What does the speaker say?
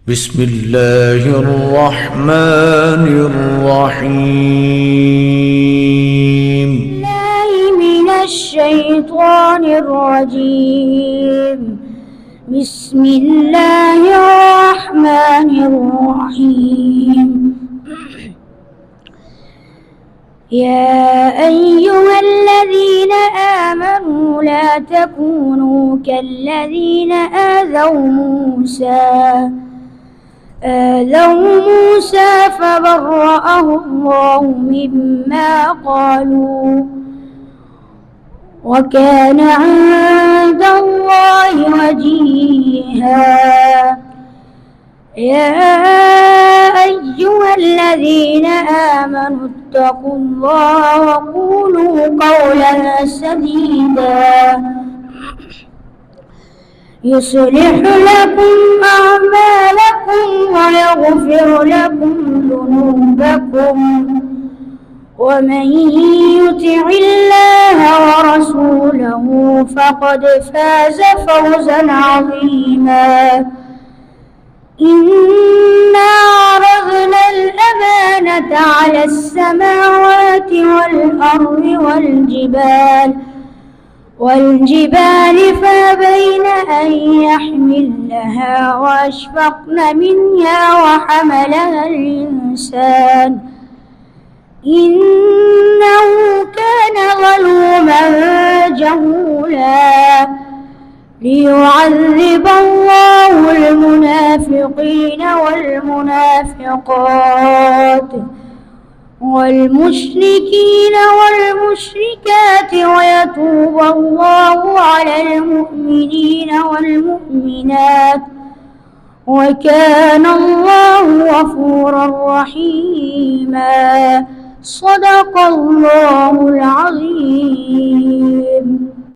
بسم الله الرحمن الرحيم. الله من الشيطان الرجيم. بسم الله الرحمن الرحيم. يا أيها الذين آمنوا لا تكونوا كالذين آذوا موسى فبرأه الله مما قالوا وكان عند الله وجيها. يا أيها الذين آمنوا اتقوا الله وقولوا قولا سديدا يصلح لكم أعمالكم ويغفر لكم ذنوبكم، ومن يطع الله ورسوله فقد فاز فوزا عظيما. إنا عرضنا الأمانة على السماوات والأرض والجبال فأبين أن يحملنها وأشفقن منها وحملها الإنسان إنه كان ظلوما جهولا. ليعذب الله المنافقين والمنافقات والمشركين والمشركات ويتوب الله على المؤمنين والمؤمنات، وكان الله غفورا رحيما. صدق الله